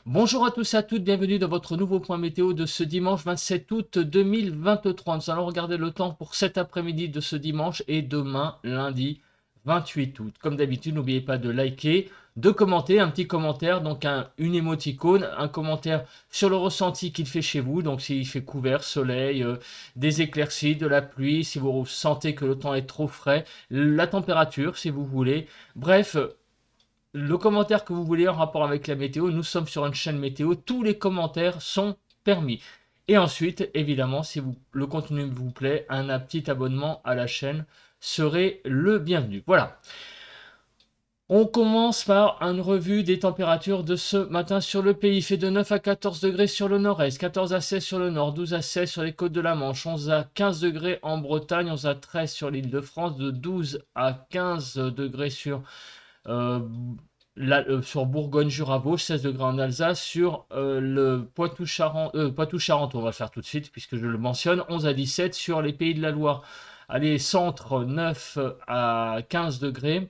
Bonjour à tous et à toutes, bienvenue dans votre nouveau point météo de ce dimanche 27 août 2023. Nous allons regarder le temps pour cet après-midi de ce dimanche et demain lundi 28 août. Comme d'habitude, n'oubliez pas de liker, de commenter, un petit commentaire, donc une émoticône, un commentaire sur le ressenti qu'il fait chez vous, donc s'il fait couvert, soleil, des éclaircies, de la pluie, si vous sentez que le temps est trop frais, la température si vous voulez. Bref, le commentaire que vous voulez en rapport avec la météo, nous sommes sur une chaîne météo, tous les commentaires sont permis. Et ensuite, évidemment, si le contenu vous plaît, un petit abonnement à la chaîne serait le bienvenu. Voilà. On commence par une revue des températures de ce matin sur le pays. Il fait de 9 à 14 degrés sur le nord-est, 14 à 16 sur le nord, 12 à 16 sur les côtes de la Manche, 11 à 15 degrés en Bretagne, 11 à 13 sur l'île de France, de 12 à 15 degrés sur euh, sur Bourgogne-Jura-Vosges, 16 degrés en Alsace, sur le Poitou-Charentes, on va le faire tout de suite puisque je le mentionne, 11 à 17 sur les Pays de la Loire. Allez, centre, 9 à 15 degrés,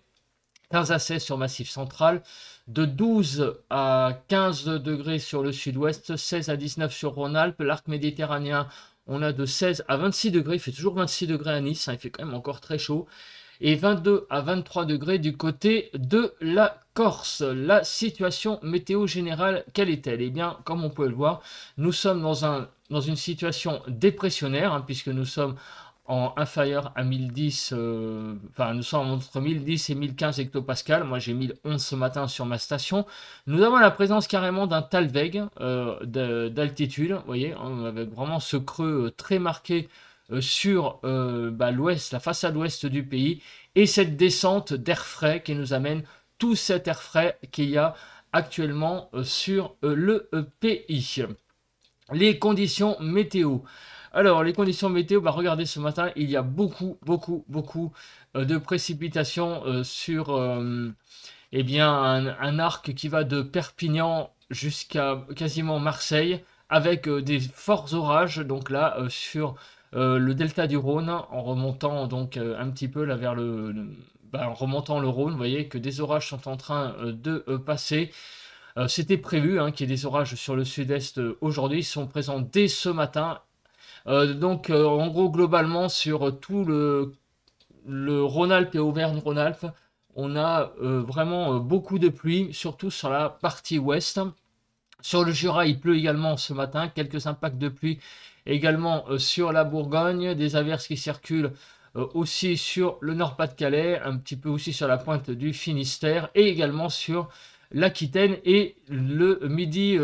15 à 16 sur Massif Central, de 12 à 15 degrés sur le sud-ouest, 16 à 19 sur Rhône-Alpes, l'arc méditerranéen, on a de 16 à 26 degrés, il fait toujours 26 degrés à Nice, hein, il fait quand même encore très chaud, et 22 à 23 degrés du côté de la Corse. La situation météo générale, quelle est-elle? Eh bien, comme on peut le voir, nous sommes dans une situation dépressionnaire, hein, puisque nous sommes en inférieur à 1010, enfin nous sommes entre 1010 et 1015 hectopascales. Moi j'ai 1011 ce matin sur ma station. Nous avons la présence carrément d'un Talweg d'altitude, vous voyez, on avait vraiment ce creux très marqué sur l'ouest, la façade ouest du pays, et cette descente d'air frais qui nous amène tout cet air frais qu'il y a actuellement sur le pays. Les conditions météo. Alors, les conditions météo, regardez ce matin, il y a beaucoup de précipitations sur eh bien, un arc qui va de Perpignan jusqu'à quasiment Marseille, avec des forts orages, donc là, sur le delta du Rhône, en remontant donc un petit peu là vers en remontant le Rhône, vous voyez que des orages sont en train de passer. C'était prévu hein, qu'il y ait des orages sur le sud-est aujourd'hui, ils sont présents dès ce matin. En gros, globalement, sur tout le Rhône-Alpes et Auvergne-Rhône-Alpes, on a vraiment beaucoup de pluie, surtout sur la partie ouest. Sur le Jura, il pleut également ce matin, quelques impacts de pluie également sur la Bourgogne, des averses qui circulent aussi sur le Nord-Pas-de-Calais, un petit peu aussi sur la pointe du Finistère et également sur l'Aquitaine et le midi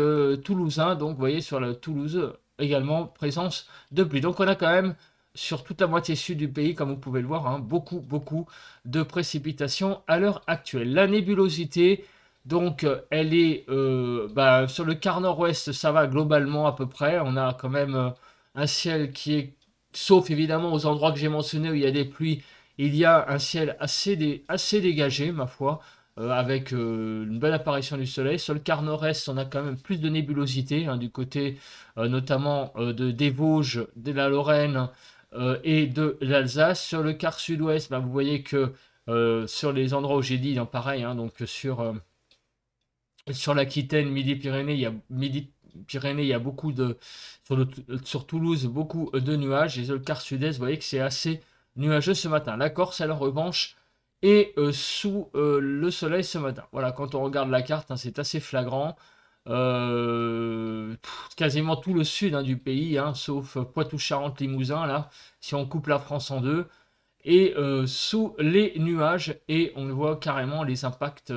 toulousain. Donc vous voyez sur la Toulouse également présence de pluie. Donc on a quand même sur toute la moitié sud du pays, comme vous pouvez le voir, hein, beaucoup de précipitations à l'heure actuelle. La nébulosité, donc elle est sur le quart nord-ouest, ça va globalement à peu près. On a quand même un ciel qui est, sauf évidemment aux endroits que j'ai mentionnés où il y a des pluies, il y a un ciel assez dégagé, ma foi, avec une bonne apparition du soleil. Sur le quart nord-est, on a quand même plus de nébulosité, hein, du côté notamment des Vosges, de la Lorraine et de l'Alsace. Sur le quart sud-ouest, vous voyez que sur les endroits où j'ai dit, hein, pareil, hein, donc sur l'Aquitaine, Midi-Pyrénées, il y a beaucoup de... Sur Toulouse, beaucoup de nuages. Et sur le quart sud-est, vous voyez que c'est assez nuageux ce matin. La Corse, à la revanche, est sous le soleil ce matin. Voilà, quand on regarde la carte, hein, c'est assez flagrant. Quasiment tout le sud hein, du pays, hein, sauf Poitou-Charentes-Limousin, là, si on coupe la France en deux, et sous les nuages, et on voit carrément les impacts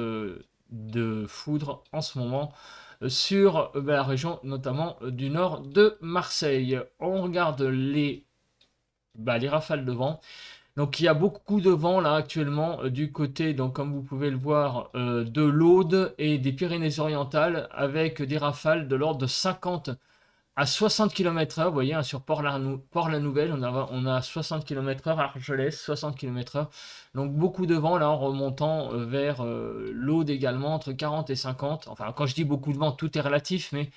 de foudre en ce moment sur la région notamment du nord de Marseille. On regarde les rafales de vent. Donc il y a beaucoup de vent là actuellement du côté, donc comme vous pouvez le voir, de l'Aude et des Pyrénées-Orientales avec des rafales de l'ordre de 50 à 60 km/h. Vous voyez, hein, sur Port-la-Nouvelle, on a 60 km/h, Argelès, 60 km/h. Donc beaucoup de vent là en remontant vers l'Aude également, entre 40 et 50. Enfin, quand je dis beaucoup de vent, tout est relatif, mais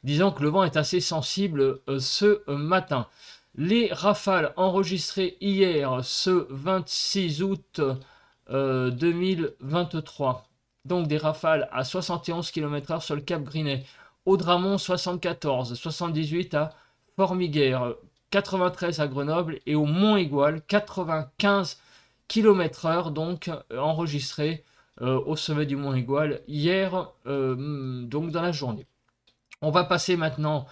disons que le vent est assez sensible ce matin. Les rafales enregistrées hier, ce 26 août 2023. Donc des rafales à 71 km/h sur le Cap Grinet. Audramont 74, 78 à Formiguères, 93 à Grenoble et au Mont-Égual, 95 km/h donc enregistré au sommet du Mont-Égual hier, donc dans la journée. On va passer maintenant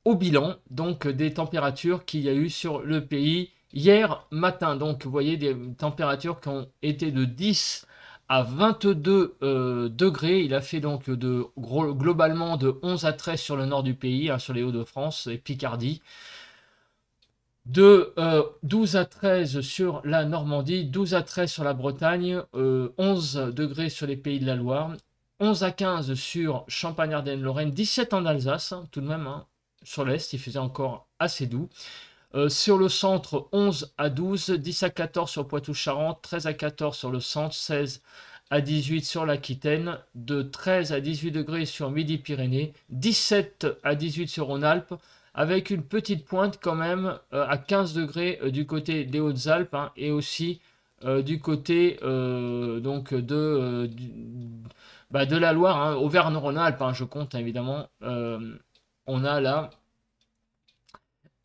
au bilan donc des températures qu'il y a eu sur le pays hier matin. Donc vous voyez des températures qui ont été de 10 à 22 degrés. Il a fait donc globalement de 11 à 13 sur le nord du pays, hein, sur les Hauts-de-France et Picardie. De 12 à 13 sur la Normandie, 12 à 13 sur la Bretagne, 11 degrés sur les Pays de la Loire, 11 à 15 sur Champagne-Ardenne-Lorraine, 17 en Alsace, hein, tout de même, hein, sur l'Est, il faisait encore assez doux. Sur le centre, 11 à 12, 10 à 14 sur Poitou-Charentes, 13 à 14 sur le centre, 16 à 18 sur l'Aquitaine, de 13 à 18 degrés sur Midi-Pyrénées, 17 à 18 sur Rhône-Alpes, avec une petite pointe quand même à 15 degrés du côté des Hautes-Alpes, hein, et aussi du côté donc de la Loire, hein, Auvergne-Rhône-Alpes, hein, je compte évidemment. On a là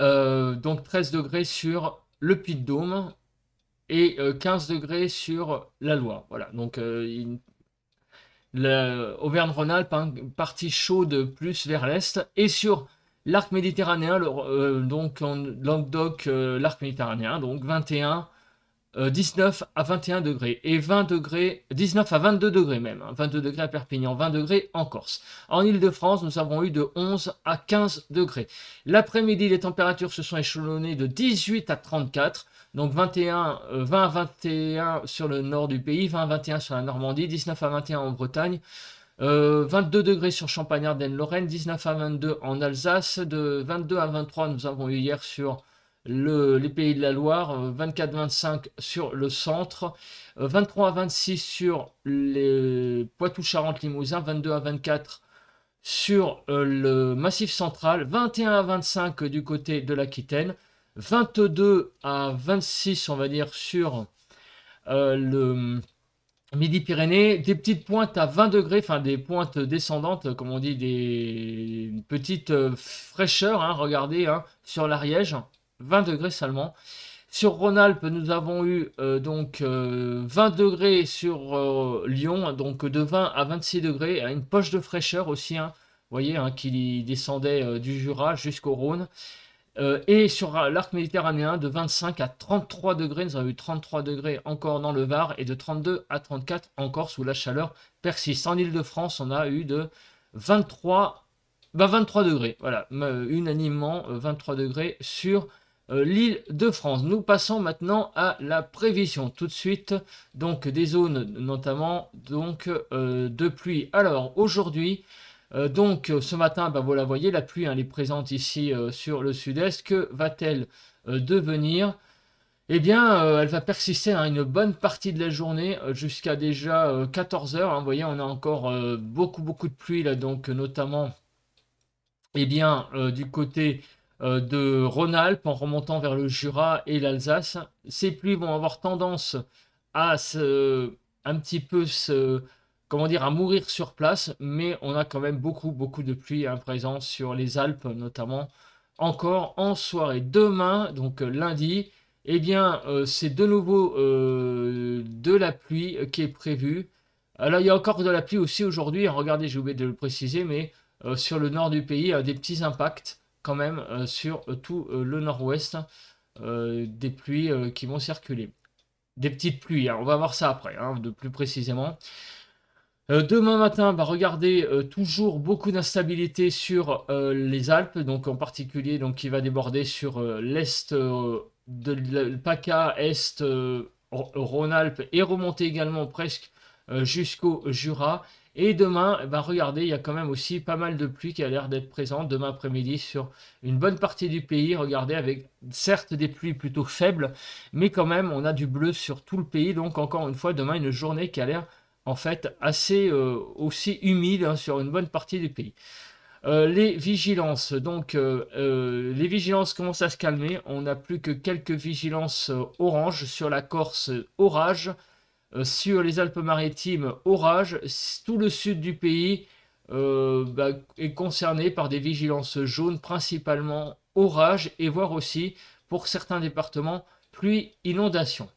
donc 13 degrés sur le Puy-de-Dôme et 15 degrés sur la Loire. Voilà, donc Auvergne-Rhône-Alpes, hein, partie chaude plus vers l'est, et sur l'arc méditerranéen, donc en Languedoc, l'arc méditerranéen, donc 19 à 21 degrés, et 20 degrés, 19 à 22 degrés même, hein, 22 degrés à Perpignan, 20 degrés en Corse. En Ile-de-France, nous avons eu de 11 à 15 degrés. L'après-midi, les températures se sont échelonnées de 18 à 34, donc 20 à 21 sur le nord du pays, 20 à 21 sur la Normandie, 19 à 21 en Bretagne, 22 degrés sur Champagne-Ardenne-Lorraine, 19 à 22 en Alsace, de 22 à 23 nous avons eu hier sur les Pays de la Loire, 24-25 sur le centre, 23 à 26 sur les Poitou-Charentes-Limousin, 22 à 24 sur le Massif central, 21 à 25 du côté de l'Aquitaine, 22 à 26 on va dire sur le Midi-Pyrénées, des petites pointes à 20 degrés, enfin des pointes descendantes, comme on dit, des petites fraîcheurs, hein, regardez, hein, sur l'Ariège, 20 degrés seulement. Sur Rhône-Alpes, nous avons eu donc 20 degrés sur Lyon, donc de 20 à 26 degrés, une poche de fraîcheur aussi, hein, vous voyez, hein, qui descendait du Jura jusqu'au Rhône. Et sur l'arc méditerranéen, de 25 à 33 degrés, nous avons eu 33 degrés encore dans le Var, et de 32 à 34 en Corse, où la chaleur persiste. En Ile-de-France, on a eu de 23 degrés, voilà, unanimement 23 degrés sur l'Île-de-France. Nous passons maintenant à la prévision, tout de suite, donc des zones notamment donc, de pluie. Alors, aujourd'hui, donc ce matin, vous la voyez, la pluie, hein, elle est présente ici sur le sud-est. Que va-t-elle devenir? Eh bien, elle va persister, hein, une bonne partie de la journée, jusqu'à déjà 14 heures. Hein. Vous voyez, on a encore beaucoup de pluie, là, donc notamment eh bien, du côté de Rhône-Alpes, en remontant vers le Jura et l'Alsace. Ces pluies vont avoir tendance à un petit peu comment dire, à mourir sur place, mais on a quand même beaucoup de pluie, hein, présente sur les Alpes, notamment encore en soirée. Demain, donc lundi, eh bien, c'est de nouveau de la pluie qui est prévue. Alors, il y a encore de la pluie aussi aujourd'hui. Regardez, j'ai oublié de le préciser, mais sur le nord du pays, des petits impacts quand même sur tout le nord-ouest, des pluies qui vont circuler. Des petites pluies, hein, on va voir ça après, hein, de plus précisément. Demain matin, regardez, toujours beaucoup d'instabilité sur les Alpes, donc en particulier donc, qui va déborder sur l'est de la PACA, est Rhône-Alpes, et remonter également presque jusqu'au Jura. Et demain, regardez, il y a quand même aussi pas mal de pluie qui a l'air d'être présente demain après-midi sur une bonne partie du pays. Regardez, avec certes des pluies plutôt faibles, mais quand même on a du bleu sur tout le pays. Donc encore une fois, demain, une journée qui a l'air en fait assez aussi humide, hein, sur une bonne partie du pays. Les vigilances, donc les vigilances commencent à se calmer. On n'a plus que quelques vigilances orange sur la Corse, orage. Sur les Alpes-Maritimes, orage. Tout le sud du pays, est concerné par des vigilances jaunes, principalement orage et voire aussi pour certains départements pluie, inondation.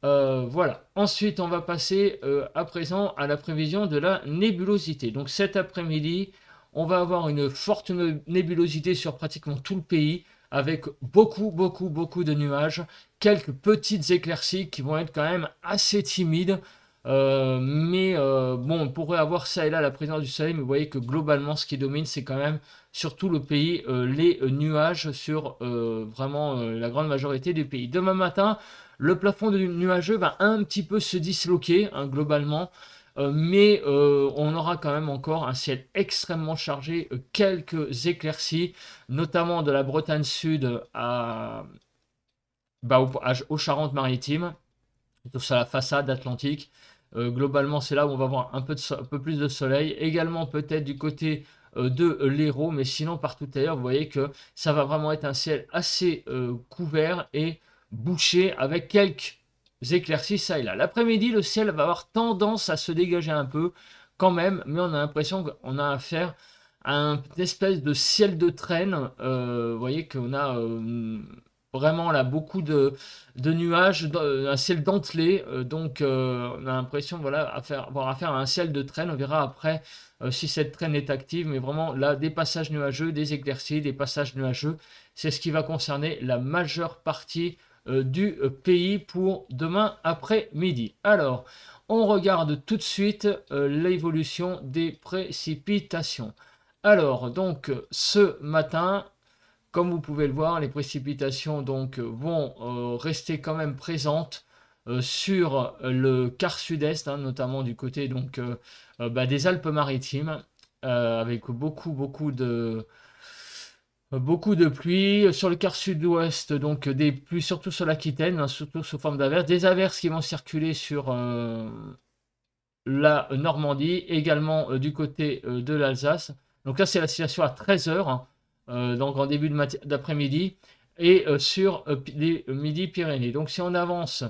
Voilà. Ensuite, on va passer à présent à la prévision de la nébulosité. Donc cet après-midi, on va avoir une forte nébulosité sur pratiquement tout le pays, avec beaucoup, beaucoup, beaucoup de nuages, quelques petites éclaircies qui vont être quand même assez timides. Bon, on pourrait avoir ça et là la présence du soleil, mais vous voyez que globalement, ce qui domine, c'est quand même sur tout le pays les nuages sur vraiment la grande majorité du pays. Demain matin, le plafond de nuageux va un petit peu se disloquer hein, globalement, mais on aura quand même encore un ciel extrêmement chargé, quelques éclaircies, notamment de la Bretagne Sud aux Charentes-Maritimes, tout ça la façade atlantique. Globalement, c'est là où on va avoir un peu plus de soleil. Également peut-être du côté de l'Hérault, mais sinon partout ailleurs, vous voyez que ça va vraiment être un ciel assez couvert et bouché avec quelques éclaircies ça et là. L'après-midi, le ciel va avoir tendance à se dégager un peu quand même, mais on a l'impression qu'on a affaire à une espèce de ciel de traîne. Vous voyez qu'on a vraiment là beaucoup de nuages, un ciel dentelé, donc on a l'impression voilà, avoir affaire à un ciel de traîne. On verra après si cette traîne est active, mais vraiment là des passages nuageux, des éclaircies, des passages nuageux, c'est ce qui va concerner la majeure partie du pays pour demain après-midi. Alors, on regarde tout de suite l'évolution des précipitations. Alors, donc, ce matin, comme vous pouvez le voir, les précipitations donc, vont rester quand même présentes sur le quart sud-est, hein, notamment du côté donc, des Alpes-Maritimes, avec beaucoup de pluie. Sur le quart sud-ouest, donc des pluies surtout sur l'Aquitaine, hein, surtout sous forme d'averses. Des averses qui vont circuler sur la Normandie, également du côté de l'Alsace. Donc là, c'est la situation à 13h, hein, donc en début d'après-midi, et sur les Midi-Pyrénées. Donc si on avance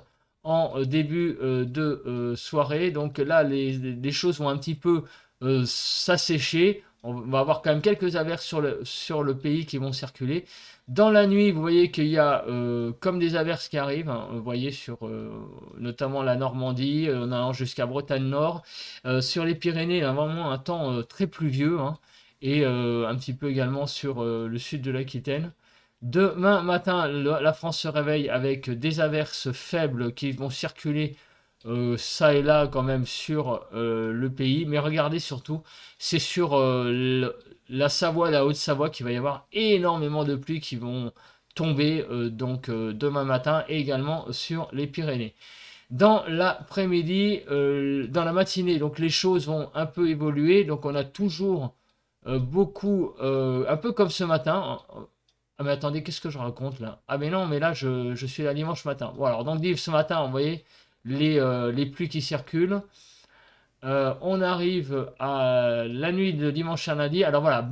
en début de soirée, donc là, les choses vont un petit peu s'assécher. On va avoir quand même quelques averses sur le pays qui vont circuler. Dans la nuit, vous voyez qu'il y a comme des averses qui arrivent, hein, vous voyez sur notamment la Normandie, en allant jusqu'à Bretagne Nord. Sur les Pyrénées, il y a vraiment un temps très pluvieux, hein, et un petit peu également sur le sud de l'Aquitaine. Demain matin, la France se réveille avec des averses faibles qui vont circuler ça et là quand même sur le pays. Mais regardez surtout, c'est sur la Savoie, la Haute-Savoie qu'il va y avoir énormément de pluie qui vont tomber demain matin et également sur les Pyrénées. Dans l'après-midi, dans la matinée, donc les choses vont un peu évoluer. Donc on a toujours beaucoup, un peu comme ce matin. Ah mais attendez, qu'est-ce que je raconte là? Ah mais non, mais là je suis là dimanche matin. Bon alors donc ce matin, vous voyez les pluies qui circulent. On arrive à la nuit de dimanche à lundi. Alors voilà,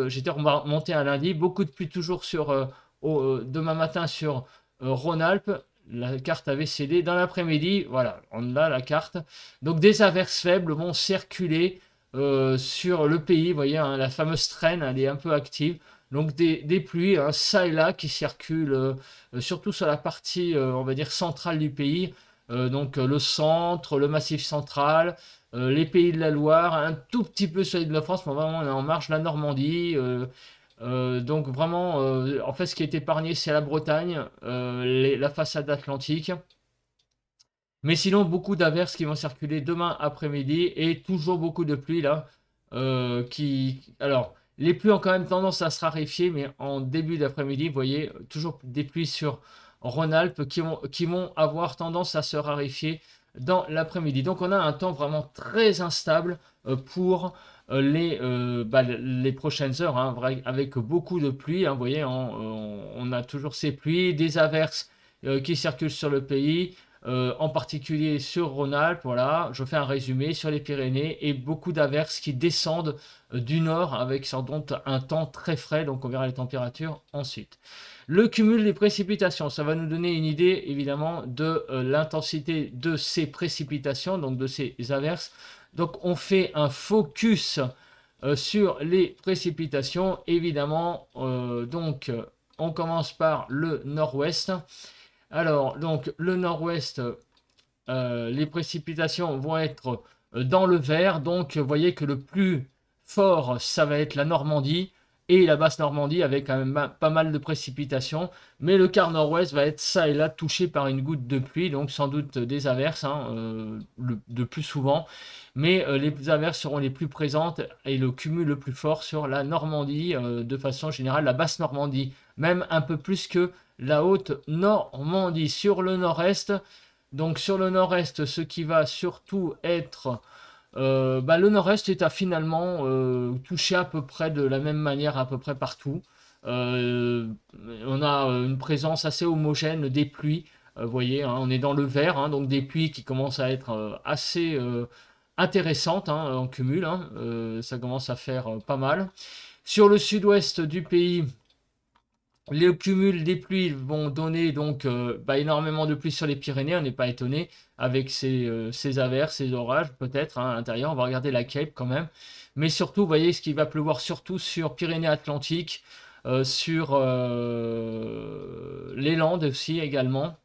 j'étais remonté à lundi, beaucoup de pluie toujours sur demain matin sur Rhône-Alpes. La carte avait cédé dans l'après-midi. Voilà, on a la carte. Donc des averses faibles vont circuler sur le pays. Vous voyez, hein, la fameuse traîne, elle est un peu active. Donc des pluies, hein, ça et là, qui circulent surtout sur la partie, on va dire, centrale du pays. Donc le centre, le Massif central, les pays de la Loire, un tout petit peu sur l'île de la France, mais vraiment on est en marge de la Normandie. Donc vraiment, en fait, ce qui est épargné, c'est la Bretagne, la façade atlantique. Mais sinon, beaucoup d'averses qui vont circuler demain après-midi et toujours beaucoup de pluie là. Alors, les pluies ont quand même tendance à se raréfier, mais en début d'après-midi, vous voyez, toujours des pluies sur Rhône-Alpes qui vont avoir tendance à se raréfier dans l'après-midi. Donc on a un temps vraiment très instable pour les prochaines heures, hein, avec beaucoup de pluie. Hein, vous voyez, on a toujours ces pluies, des averses qui circulent sur le pays. En particulier sur Rhône-Alpes, voilà, je fais un résumé sur les Pyrénées et beaucoup d'averses qui descendent du nord avec sans doute un temps très frais, donc on verra les températures ensuite. Le cumul des précipitations, ça va nous donner une idée évidemment de l'intensité de ces précipitations, donc de ces averses. Donc on fait un focus sur les précipitations, évidemment. Donc on commence par le nord-ouest. Alors donc le nord-ouest, les précipitations vont être dans le vert. Donc vous voyez que le plus fort, ça va être la Normandie et la basse Normandie avec quand même pas mal de précipitations. Mais le quart nord-ouest va être ça et là touché par une goutte de pluie, donc sans doute des averses de plus souvent. Mais les averses seront les plus présentes et le cumul le plus fort sur la Normandie, de façon générale, la basse Normandie, même un peu plus que la haute Normandie. Sur le nord-est, donc sur le nord-est, ce qui va surtout être... le nord-est est à finalement touché à peu près de la même manière à peu près partout. Euh, on a une présence assez homogène des pluies. Vous voyez, hein, on est dans le vert, hein, donc des pluies qui commencent à être assez intéressantes en cumul. Hein. Ça commence à faire pas mal. Sur le sud-ouest du pays, les cumuls des pluies vont donner donc énormément de pluie sur les Pyrénées, on n'est pas étonné avec ces averses, ces orages peut-être à l'intérieur. On va regarder la Cape quand même. Mais surtout, vous voyez ce qui va pleuvoir surtout sur Pyrénées-Atlantiques, sur les Landes aussi également.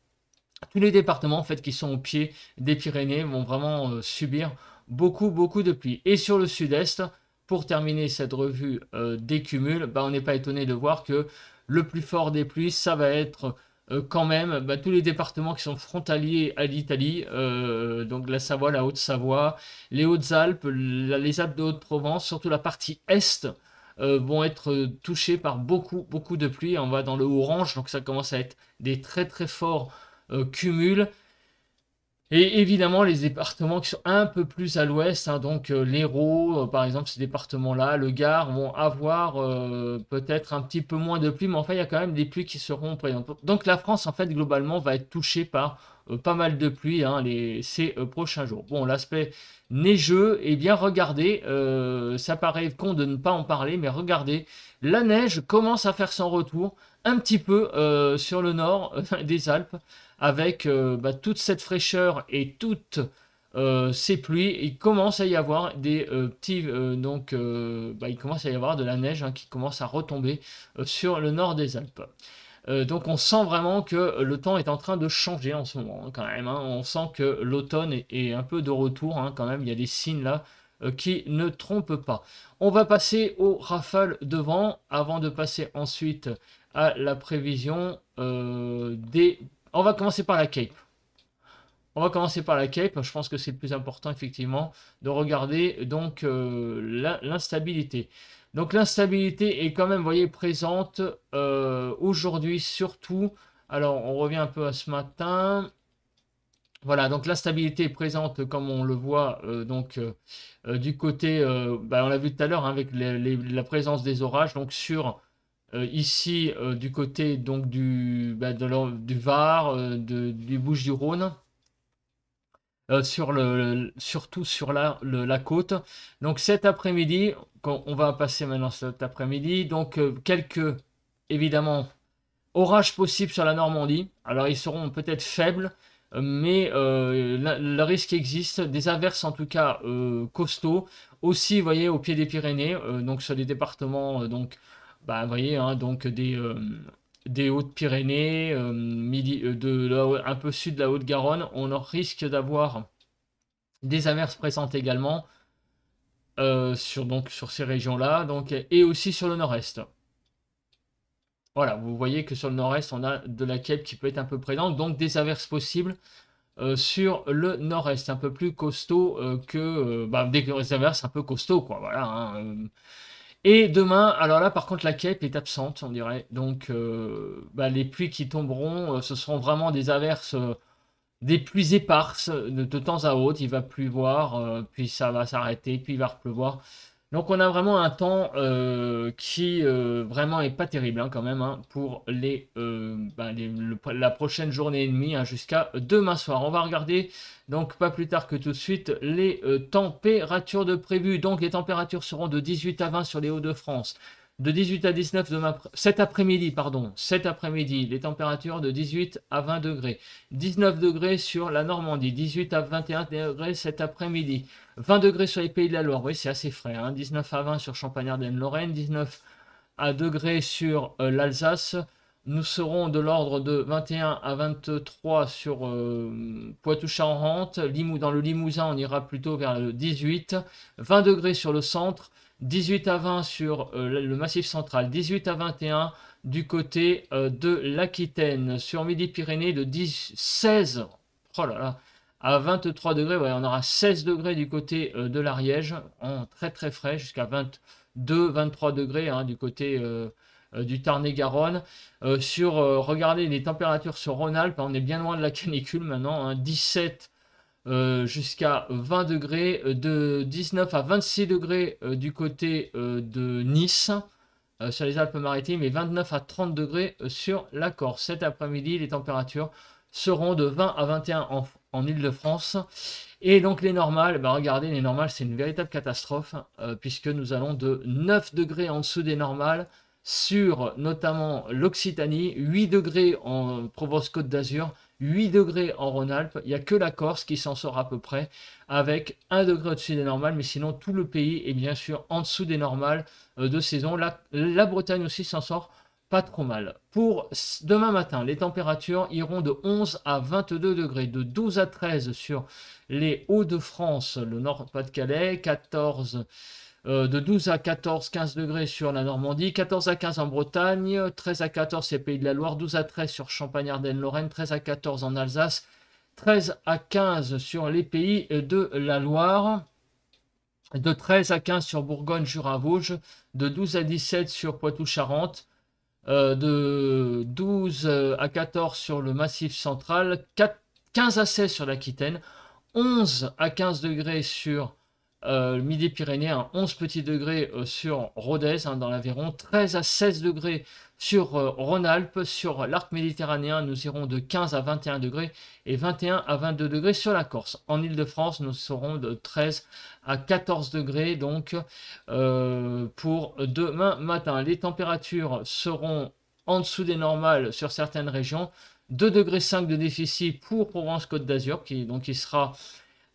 Tous les départements en fait qui sont au pied des Pyrénées vont vraiment subir beaucoup de pluie. Et sur le sud-est, pour terminer cette revue des cumuls, on n'est pas étonné de voir que le plus fort des pluies, ça va être quand même tous les départements qui sont frontaliers à l'Italie, donc la Savoie, la Haute-Savoie, les Hautes-Alpes, les Alpes de Haute-Provence, surtout la partie est, vont être touchés par beaucoup de pluie. On va dans le orange, donc ça commence à être des très forts cumuls. Et évidemment, les départements qui sont un peu plus à l'ouest, donc l'Hérault, par exemple, ces départements-là, le Gard, vont avoir peut-être un petit peu moins de pluie, mais enfin, il y a quand même des pluies qui seront présentes. Donc la France, en fait, globalement, va être touchée par pas mal de pluie ces prochains jours. Bon, l'aspect neigeux, eh bien, regardez, ça paraît con de ne pas en parler, mais regardez, la neige commence à faire son retour un petit peu sur le nord des Alpes, avec toute cette fraîcheur et toutes ces pluies, il commence à y avoir des il commence à y avoir de la neige qui commence à retomber sur le nord des Alpes. Donc on sent vraiment que le temps est en train de changer en ce moment quand même. On sent que l'automne est un peu de retour quand même. Il y a des signes là qui ne trompent pas. On va passer aux rafales de vent avant de passer ensuite à la prévision des... On va commencer par la Cape. On va commencer par la Cape. Je pense que c'est le plus important, effectivement, de regarder donc l'instabilité. Donc l'instabilité est quand même, vous voyez, présente aujourd'hui surtout. Alors, on revient un peu à ce matin. Voilà, donc l'instabilité est présente, comme on le voit, du côté, on l'a vu tout à l'heure, avec la présence des orages, donc sur... ici, du côté donc du Var, du Bouches-du-Rhône, surtout sur la côte. Donc cet après-midi, on va passer maintenant cet après-midi, donc quelques, évidemment, orages possibles sur la Normandie. Alors ils seront peut-être faibles, mais le risque existe, des averses en tout cas costauds. Aussi, vous voyez, au pied des Pyrénées, donc sur les départements, vous voyez, donc des Hautes-Pyrénées, un peu sud de la Haute-Garonne, on risque d'avoir des averses présentes également sur ces régions-là, et aussi sur le nord-est. Voilà, vous voyez que sur le nord-est, on a de la Cape qui peut être un peu présente, donc des averses possibles sur le nord-est, un peu plus costaud des averses un peu costauds, quoi, voilà. Et demain, alors là par contre la Cape est absente, on dirait. Donc les pluies qui tomberont, ce seront vraiment des averses, des pluies éparses de temps à autre. Il va pleuvoir, puis ça va s'arrêter, puis il va repleuvoir. Donc on a vraiment un temps qui vraiment est pas terrible quand même pour la prochaine journée et demie jusqu'à demain soir. On va regarder donc pas plus tard que tout de suite les températures de prévues. Donc les températures seront de 18 à 20 sur les Hauts-de-France, De 18 à 19 demain, cet après-midi, pardon, cet après-midi, les températures de 18 à 20 degrés. 19 degrés sur la Normandie, 18 à 21 degrés cet après-midi. 20 degrés sur les Pays de la Loire, oui, c'est assez frais, hein. 19 à 20 sur Champagne-Ardenne-Lorraine, 19 à degrés sur l'Alsace. Nous serons de l'ordre de 21 à 23 sur Poitou-Charentes. Dans le Limousin, on ira plutôt vers le 18. 20 degrés sur le centre. 18 à 20 sur le Massif central, 18 à 21 du côté de l'Aquitaine, sur Midi-Pyrénées de 16 oh là là, à 23 degrés, ouais, on aura 16 degrés du côté de l'Ariège, en très très frais, jusqu'à 22-23 degrés hein, du côté du Tarn-et-Garonne. Regardez les températures sur Rhône-Alpes, on est bien loin de la canicule maintenant, hein, 17 jusqu'à 20 degrés, de 19 à 26 degrés du côté de Nice, sur les Alpes-Maritimes, et 29 à 30 degrés sur la Corse. Cet après-midi, les températures seront de 20 à 21 en Île-de-France. Et donc les normales, bah regardez, les normales, c'est une véritable catastrophe, puisque nous allons de 9 degrés en dessous des normales, sur notamment l'Occitanie, 8 degrés en Provence-Côte d'Azur, 8 degrés en Rhône-Alpes, il n'y a que la Corse qui s'en sort à peu près, avec 1 degré au-dessus des normales, mais sinon tout le pays est bien sûr en dessous des normales de saison. La Bretagne aussi s'en sort pas trop mal. Pour demain matin, les températures iront de 11 à 22 degrés, de 12 à 13 sur les Hauts-de-France, le Nord-Pas-de-Calais, de 12 à 14, 15 degrés sur la Normandie, 14 à 15 en Bretagne, 13 à 14 c'est Pays de la Loire, 12 à 13 sur Champagne-Ardenne-Lorraine, 13 à 14 en Alsace, 13 à 15 sur les Pays de la Loire, de 13 à 15 sur Bourgogne-Jura-Vosges, de 12 à 17 sur Poitou-Charentes, de 12 à 14 sur le Massif central, 15 à 16 sur l'Aquitaine, 11 à 15 degrés sur Midi-Pyrénées, 11 petits degrés sur Rodez hein, dans l'Aveyron, 13 à 16 degrés sur Rhône-Alpes, sur l'arc méditerranéen nous irons de 15 à 21 degrés et 21 à 22 degrés sur la Corse. En Île-de-France nous serons de 13 à 14 degrés donc pour demain matin. Les températures seront en dessous des normales sur certaines régions, 2,5 degrés de déficit pour Provence-Côte d'Azur qui sera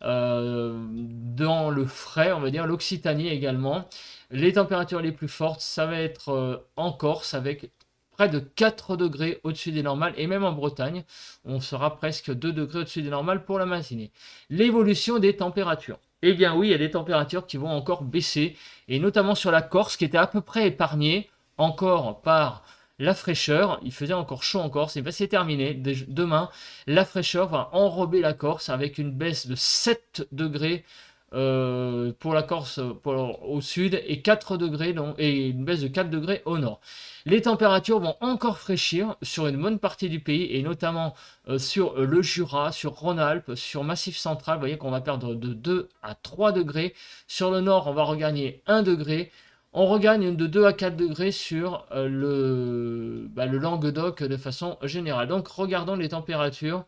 dans le frais, on va dire, l'Occitanie également. Les températures les plus fortes, ça va être en Corse avec près de 4 degrés au-dessus des normales, et même en Bretagne, on sera presque 2 degrés au-dessus des normales pour la matinée. L'évolution des températures. Eh bien oui, il y a des températures qui vont encore baisser, et notamment sur la Corse, qui était à peu près épargnée encore par la fraîcheur. Il faisait encore chaud en Corse, et bien c'est terminé. Demain, la fraîcheur va enrober la Corse avec une baisse de 7 degrés pour la Corse au sud et 4 degrés et une baisse de 4 degrés au nord. Les températures vont encore fraîchir sur une bonne partie du pays et notamment sur le Jura, sur Rhône-Alpes, sur Massif central. Vous voyez qu'on va perdre de 2 à 3 degrés. Sur le nord, on va regagner 1 degré. On regagne de 2 à 4 degrés sur le Languedoc de façon générale. Donc regardons les températures.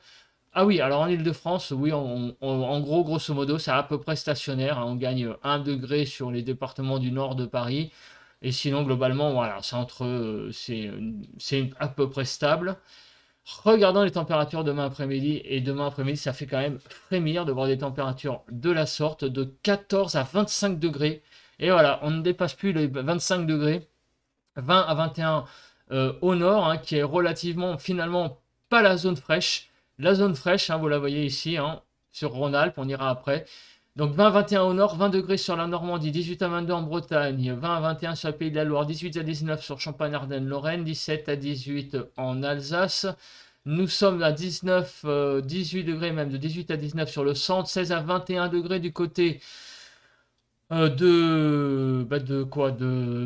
Ah oui, alors en Ile-de-France, oui, en gros, grosso modo, c'est à peu près stationnaire, hein. On gagne 1 degré sur les départements du nord de Paris. Et sinon, globalement, voilà, c'est à peu près stable. Regardons les températures demain après-midi. Et demain après-midi, ça fait quand même frémir de voir des températures de la sorte, de 14 à 25 degrés. Et voilà, on ne dépasse plus les 25 degrés, 20 à 21 au nord, hein, qui est relativement, finalement, pas la zone fraîche. La zone fraîche, hein, vous la voyez ici, hein, sur Rhône-Alpes, on ira après. Donc 20 à 21 au nord, 20 degrés sur la Normandie, 18 à 22 en Bretagne, 20 à 21 sur le Pays de la Loire, 18 à 19 sur Champagne-Ardenne-Lorraine, 17 à 18 en Alsace. Nous sommes à 18 degrés, même de 18 à 19 sur le centre, 16 à 21 degrés du côté de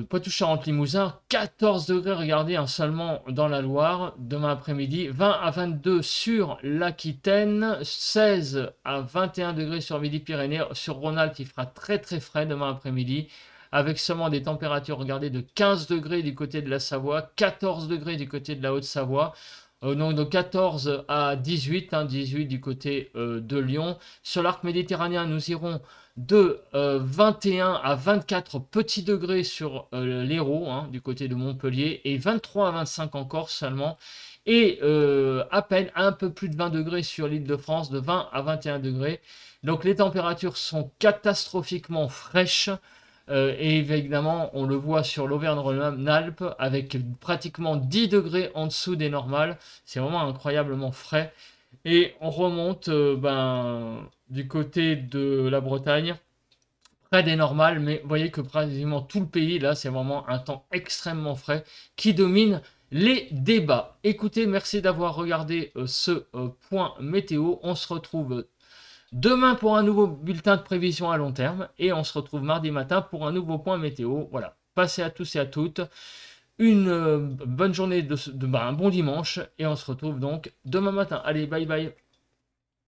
Poitou-Charentes-Limousin, 14 degrés, regardez, hein, seulement dans la Loire, demain après-midi, 20 à 22 sur l'Aquitaine, 16 à 21 degrés sur Midi-Pyrénées, sur Rhône-Alpes, il fera très très frais demain après-midi, avec seulement des températures, regardez, de 15 degrés du côté de la Savoie, 14 degrés du côté de la Haute-Savoie, donc de 14 à 18, hein, 18 du côté de Lyon. Sur l'arc méditerranéen, nous irons de 21 à 24 petits degrés sur l'Hérault, hein, du côté de Montpellier, et 23 à 25 en Corse seulement, et à peine un peu plus de 20 degrés sur l'Île-de-France, de 20 à 21 degrés. Donc les températures sont catastrophiquement fraîches. Et évidemment, on le voit sur l'Auvergne-Rhône-Alpes avec pratiquement 10 degrés en dessous des normales. C'est vraiment incroyablement frais. Et on remonte du côté de la Bretagne, près des normales, mais vous voyez que pratiquement tout le pays, là, c'est vraiment un temps extrêmement frais qui domine les débats. Écoutez, merci d'avoir regardé ce point météo. On se retrouve demain pour un nouveau bulletin de prévision à long terme et on se retrouve mardi matin pour un nouveau point météo. Voilà, passez à tous et à toutes une bonne journée, un bon dimanche et on se retrouve donc demain matin. Allez, bye bye.